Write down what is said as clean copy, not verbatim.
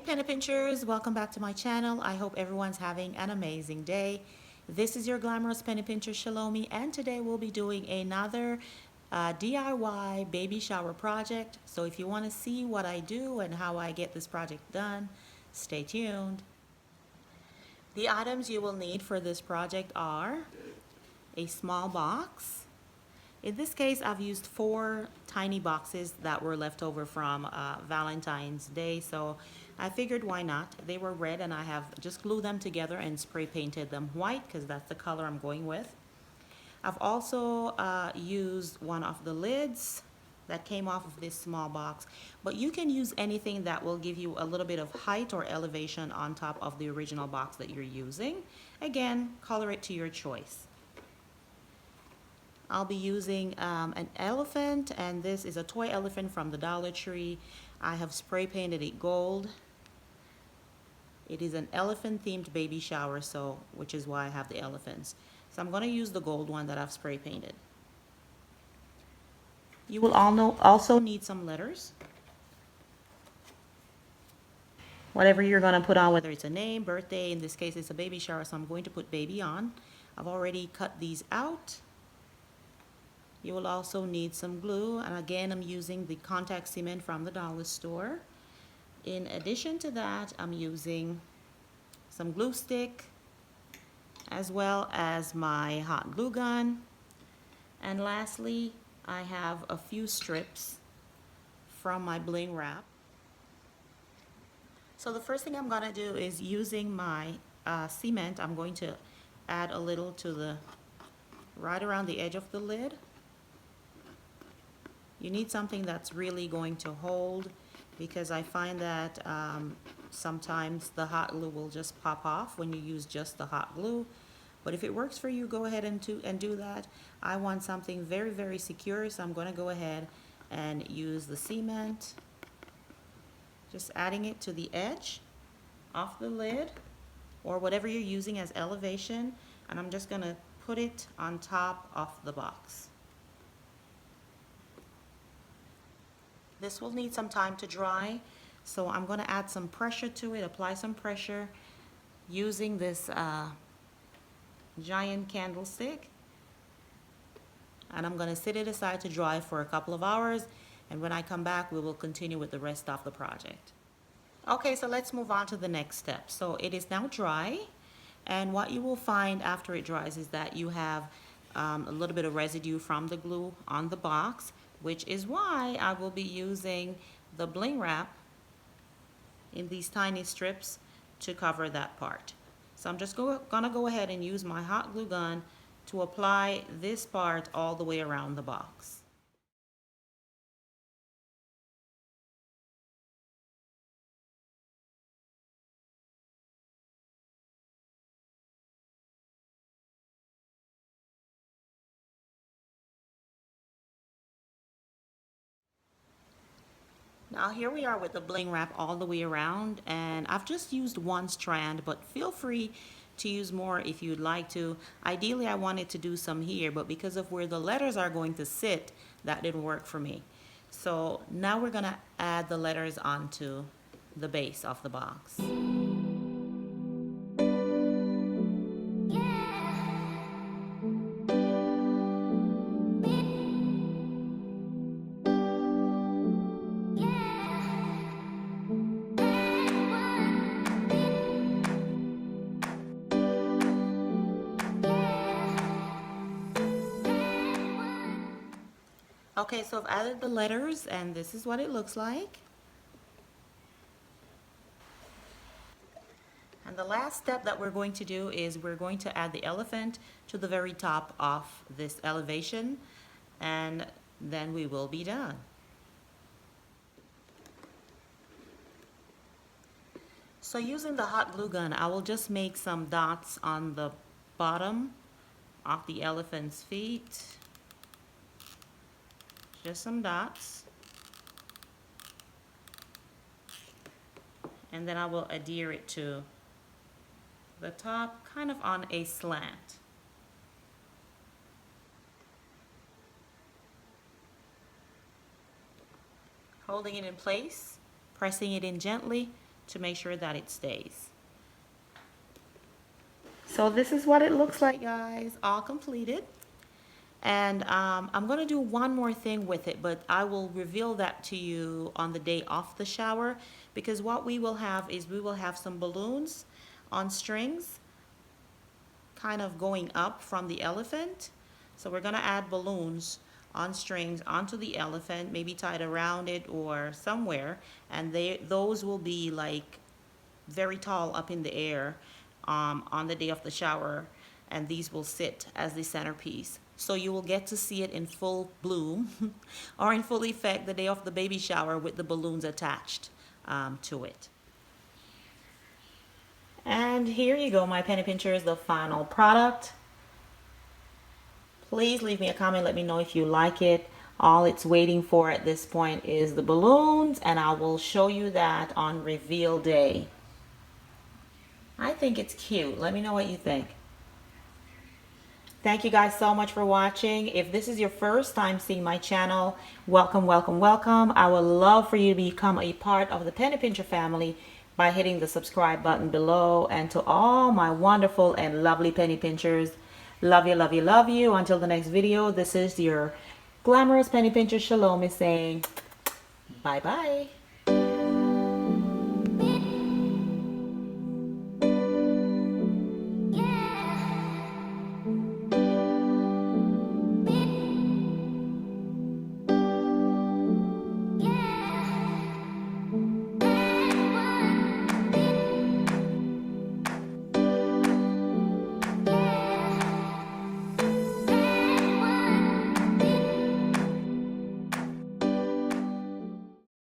Penny Pinchers, welcome back to my channel. I hope everyone's having an amazing day. This is your glamorous penny pincher Shalomi, and today we'll be doing another DIY baby shower project. So if you want to see what I do and how I get this project done, stay tuned. The items you will need for this project are a small box. In this case, I've used 4 tiny boxes that were left over from Valentine's Day, so I figured why not. They were red and I have just glued them together and spray painted them white because that's the color I'm going with. I've also used one of the lids that came off of this small box, but you can use anything that will give you a little bit of height or elevation on top of the original box that you're using. Again, color it to your choice. I'll be using an elephant, and this is a toy elephant from the Dollar Tree. I have spray painted it gold. It is an elephant themed baby shower, which is why I have the elephants. So I'm going to use the gold one that I've spray painted. You will also need some letters. Whatever you're going to put on, whether it's a name, birthday, in this case it's a baby shower, so I'm going to put baby on. I've already cut these out. You will also need some glue, and again I'm using the contact cement from the dollar store. In addition to that, I'm using some glue stick as well as my hot glue gun. And lastly, I have a few strips from my bling wrap. So the first thing I'm going to do is, using my cement, I'm going to add a little to right around the edge of the lid. You need something that's really going to hold, because I find that sometimes the hot glue will just pop off when you use just the hot glue. But if it works for you, go ahead and do that. I want something very, very secure, so I'm going to go ahead and use the cement. Just adding it to the edge of the lid, or whatever you're using as elevation, and I'm just going to put it on top of the box. This will need some time to dry, so I'm going to add some pressure to it, apply some pressure using this giant candlestick. And I'm going to set it aside to dry for a couple of hours, and when I come back we will continue with the rest of the project. Okay, so let's move on to the next step. So it is now dry, and what you will find after it dries is that you have a little bit of residue from the glue on the box, which is why I will be using the bling wrap in these tiny strips to cover that part. So I'm just gonna go ahead and use my hot glue gun to apply this part all the way around the box. Now here we are with the bling wrap all the way around, and I've just used one strand, but feel free to use more if you'd like to. Ideally I wanted to do some here, but because of where the letters are going to sit, that didn't work for me. So now we're going to add the letters onto the base of the box. Okay, so I've added the letters, and this is what it looks like. And the last step that we're going to do is we're going to add the elephant to the very top of this elevation, and then we will be done. So using the hot glue gun, I will just make some dots on the bottom of the elephant's feet. Just some dots, and then I will adhere it to the top, kind of on a slant. Holding it in place, pressing it in gently to make sure that it stays. So this is what it looks like, guys, all completed. And I'm going to do one more thing with it, but I will reveal that to you on the day of the shower, because what we will have is we will have some balloons on strings kind of going up from the elephant. So we're going to add balloons on strings onto the elephant, maybe tied around it or somewhere, and those will be like very tall up in the air on the day of the shower, and these will sit as the centerpiece. So you will get to see it in full bloom or in full effect the day of the baby shower with the balloons attached to it. And here you go, my penny pinchers, the final product. Please leave me a comment, let me know if you like it. All it's waiting for at this point is the balloons, and I will show you that on reveal day. I think it's cute. Let me know what you think. Thank you guys so much for watching. If this is your first time seeing my channel, welcome, welcome, welcome. I would love for you to become a part of the Penny Pincher family by hitting the subscribe button below. And to all my wonderful and lovely penny pinchers, love you, love you, love you. Until the next video, this is your glamorous penny pincher Shalomi saying bye-bye.